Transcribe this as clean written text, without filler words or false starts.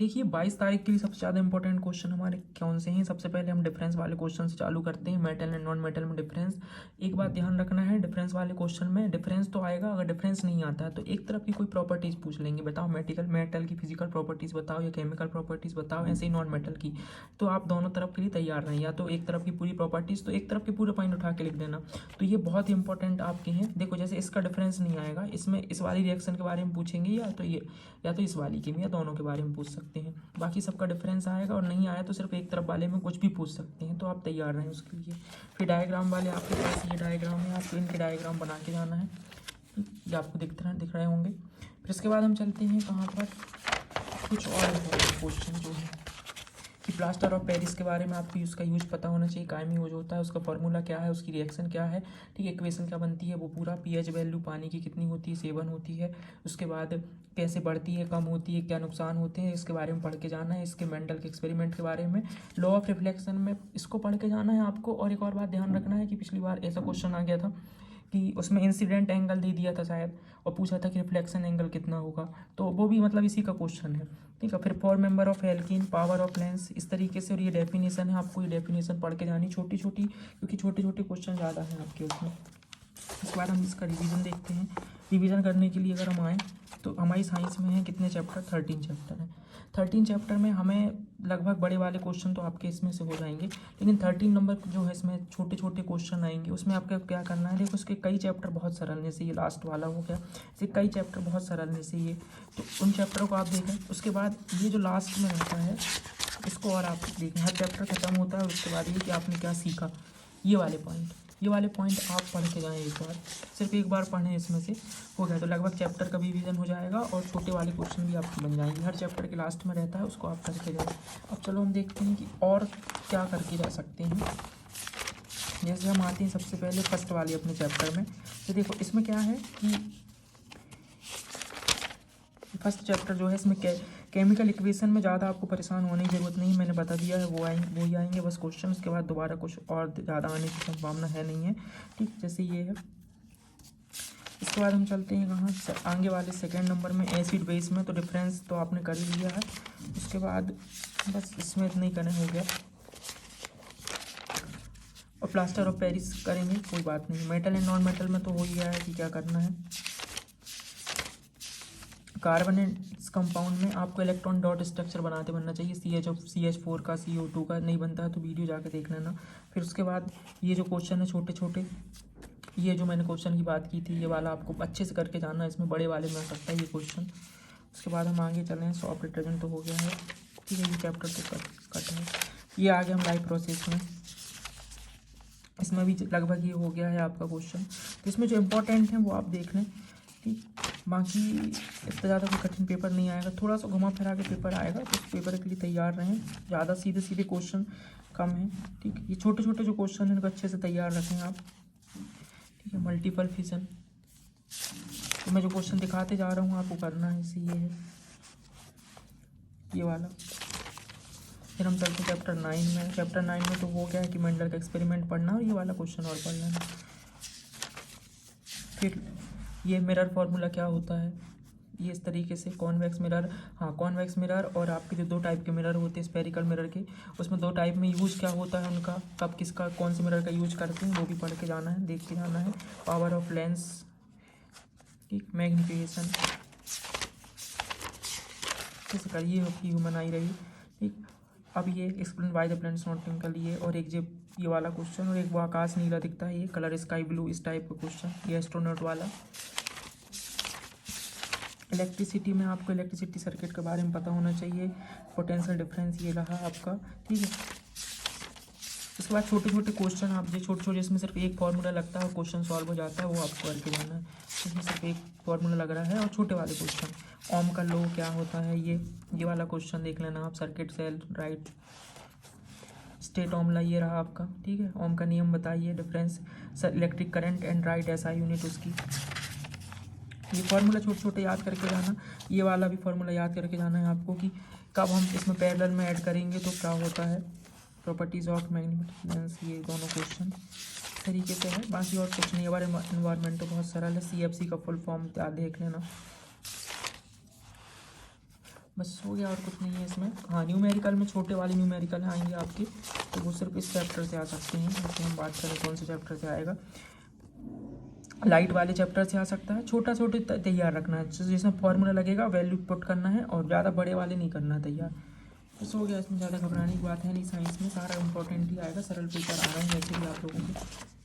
देखिए 22 तारीख के लिए सबसे ज़्यादा इंपॉर्टेंट क्वेश्चन हमारे कौन से हैं। सबसे पहले हम डिफरेंस वाले क्वेश्चन से चालू करते हैं, मेटल एंड नॉन मेटल में डिफरेंस। एक बात ध्यान रखना है, डिफरेंस वाले क्वेश्चन में डिफरेंस तो आएगा, अगर डिफरेंस नहीं आता है तो एक तरफ की कोई प्रॉपर्टीज़ पूछ लेंगे, बताओ मेटल की फिजिकल प्रॉपर्टीज़ बताओ या केमिकल प्रॉपर्टीज़ बताओ, ऐसे ही नॉन मेटल की। तो आप दोनों तरफ के लिए तैयार रहें, या तो एक तरफ की पूरी प्रॉपर्टीज़ तो एक तरफ के पूरे पॉइंट उठा के लिख देना। तो ये बहुत ही इंपॉर्टेंट आपके हैं। देखो जैसे इसका डिफरेंस नहीं आएगा, इसमें इस वाली रिएक्शन के बारे में पूछेंगे, या तो इस वाली के में, या दोनों के बारे में पूछ सकते हैं। बाकी सबका डिफरेंस आएगा, और नहीं आया तो सिर्फ एक तरफ वाले में कुछ भी पूछ सकते हैं, तो आप तैयार रहें उसके लिए। फिर डायग्राम वाले आपके पास ये डायग्राम है, आपको इनके डायग्राम बना के जाना है, ये आपको दिख रहे होंगे। फिर इसके बाद हम चलते हैं कहाँ पर, कुछ और क्वेश्चन जो है कि प्लास्टर ऑफ पेरिस के बारे में आपको उसका यूज पता होना चाहिए, कायम यूज होता है, उसका फॉर्मूला क्या है, उसकी रिएक्शन क्या है, ठीक है, इक्वेशन क्या बनती है वो पूरा, पीएच वैल्यू पानी की कितनी होती है, 7 होती है। उसके बाद कैसे बढ़ती है, कम होती है, क्या नुकसान होते हैं, इसके बारे में पढ़ के जाना है। इसके मेंडल के एक्सपेरिमेंट के बारे में, लॉ ऑफ रिफ्लेक्शन में इसको पढ़ के जाना है आपको। और एक और बात ध्यान रखना है कि पिछली बार ऐसा क्वेश्चन आ गया था कि उसमें इंसिडेंट एंगल दे दिया था शायद, और पूछा था कि रिफ्लेक्शन एंगल कितना होगा, तो वो भी मतलब इसी का क्वेश्चन है, ठीक है। फिर 4 member of alkene, power of lens, इस तरीके से। और ये डेफिनेशन है, आपको ये डेफिनेशन पढ़ के जानी छोटी छोटी, क्योंकि छोटे छोटे क्वेश्चन ज़्यादा हैं आपके उसमें। इसके बाद हम इसका रिवीजन देखते हैं। रिवीजन करने के लिए अगर हम आएँ तो हमारी साइंस में है कितने चैप्टर, 13 चैप्टर हैं। 13 चैप्टर में हमें लगभग बड़े वाले क्वेश्चन तो आपके इसमें से हो जाएंगे, लेकिन 13 नंबर जो है इसमें छोटे छोटे क्वेश्चन आएंगे। उसमें आपको क्या करना है, देखो उसके कई चैप्टर बहुत सरल, जैसे ये लास्ट वाला हो गया, जैसे कई चैप्टर बहुत सरल, जैसे ये, तो उन चैप्टरों को आप देखें। उसके बाद ये जो लास्ट में रहता है इसको और आप देखें, हर चैप्टर खत्म होता है और उसके बाद ये कि आपने क्या सीखा, ये वाले पॉइंट आप पढ़ के जाएँ एक बार, सिर्फ एक बार पढ़ें, इसमें से हो गया तो लगभग चैप्टर का भी रिवीजन हो जाएगा, और छोटे वाले क्वेश्चन भी आपके बन जाएंगे। हर चैप्टर के लास्ट में रहता है, उसको आप करके जाएँ। अब चलो हम देखते हैं कि और क्या करके जा सकते हैं। जैसे हम आते हैं सबसे पहले फर्स्ट वाले अपने चैप्टर में, तो देखो इसमें क्या है कि फर्स्ट चैप्टर जो है इसमें केमिकल इक्वेशन में ज़्यादा आपको परेशान होने की ज़रूरत नहीं, मैंने बता दिया है, वो ही आएंगे बस क्वेश्चन। उसके बाद दोबारा कुछ और ज़्यादा आने की संभावना है नहीं है, ठीक, जैसे ये है। इसके बाद हम चलते हैं कहाँ, आगे वाले सेकंड नंबर में एसिड बेस में, तो डिफरेंस तो आपने कर ही लिया है। उसके बाद बस इसमें इतना ही करना हो गया, और प्लास्टर ऑफ पेरिस करेंगे, कोई बात नहीं। मेटल एंड नॉन मेटल में तो हो ही गया है कि क्या करना है। कार्बन एंड कंपाउंड में आपको इलेक्ट्रॉन डॉट स्ट्रक्चर बनना चाहिए, CH4 का, CO2 का नहीं बनता है तो वीडियो जाके देख लेना। फिर उसके बाद ये जो क्वेश्चन है छोटे छोटे, ये जो मैंने क्वेश्चन की बात की थी, ये वाला आपको अच्छे से करके जाना है, इसमें बड़े वाले में आ सकता है ये क्वेश्चन। उसके बाद हम आगे चले हैं, सॉफ्ट डिटर्जेंट तो हो गया है, ठीक है, ये चैप्टर तो कट है। ये आगे हम लाइव प्रोसेस में, इसमें भी लगभग ये हो गया है आपका क्वेश्चन। तो इसमें जो इम्पोर्टेंट है वो आप देख लें, ठीक। बाकी इतना ज़्यादा कोई कठिन पेपर नहीं आएगा, थोड़ा सा घुमा फिरा के पेपर आएगा, तो उस पेपर के लिए तैयार रहें। ज़्यादा सीधे सीधे क्वेश्चन कम है, ठीक। ये छोटे छोटे जो क्वेश्चन हैं इनको अच्छे से तैयार रखें आप, ठीक है। मल्टीपल फिशन, तो मैं जो क्वेश्चन दिखाते जा रहा हूँ आपको करना है, इसे ये है, ये वाला। फिर हम चलते चैप्टर 9 में। चैप्टर 9 में तो वो क्या है कि मेंडल का एक्सपेरिमेंट पढ़ना और ये वाला क्वेश्चन और पढ़ लेना। फिर ये मिरर फार्मूला क्या होता है, ये इस तरीके से, कॉन्वेक्स मिरर, हाँ कॉन्वेक्स मिरर, और आपके जो 2 टाइप के मिरर होते हैं स्फेरिकल मिरर के, उसमें 2 टाइप में यूज क्या होता है उनका, कब किसका कौन से मिरर का यूज करते हैं, वो भी पढ़ के जाना है, देख के जाना है। पावर ऑफ लेंस, ठीक, मैग्निफिकेशन कैसे करिए ह्यूमन आई रही, ठीक। अब ये explain by the planets not twinkle, ये, और एक ये वाला क्वेश्चन, और एक वो आकाश नीला दिखता है, ये कलर स्काई ब्लू, इस टाइप का क्वेश्चन, ये एस्ट्रोनॉट वाला। इलेक्ट्रिसिटी में आपको इलेक्ट्रिसिटी सर्किट के बारे में पता होना चाहिए, पोटेंशियल डिफरेंस ये रहा आपका, ठीक है। उसके बाद छोटे छोटे क्वेश्चन, आप जो छोटे छोटे इसमें सिर्फ एक फार्मूला लगता है और क्वेश्चन सॉल्व हो जाता है, वो आपको करके जाना है। इसमें सिर्फ एक फार्मूला लग रहा है, और छोटे वाले क्वेश्चन, ओम का लॉ क्या होता है, ये वाला क्वेश्चन देख लेना आप, सर्किट सेल राइट, स्टेट ओमला ये रहा आपका, ठीक है। ओम का नियम बताइए, difference electric current and right SI unit उसकी। ये फार्मूला छोटे छोटे याद करके जाना, ये वाला भी फार्मूला याद करके जाना है आपको कि कब हम इसमें पैरेलल में ऐड करेंगे तो क्या होता है, प्रॉपर्टीज ऑफ मैग्नेटिक लेंस, ये दोनों क्वेश्चन तरीके से है। बाकी और कुछ नहीं, हमारे इन्वायरमेंट तो बहुत सरल है, CFC का फुल फॉर्म देख लेना, बस हो गया और कुछ नहीं है इसमें। हाँ, न्यूमेरिकल में छोटे वाले न्यूमेरिकल आएंगे आपके, तो वो सिर्फ इस चैप्टर से आ सकते हैं। जैसे हम बात करें कौन से चैप्टर से आएगा, लाइट वाले चैप्टर से आ सकता है। छोटा छोटे तैयार रखना है, जिसमें फॉर्मूला लगेगा, वैल्यू पुट करना है, और ज़्यादा बड़े वाले नहीं करना तैयार। बस हो गया, इसमें ज़्यादा घबराने की बात है नहीं। साइंस में सारा इंपॉर्टेंट ही आएगा, सरल पेपर आ रहे हैं वैसे भी आप लोगों के।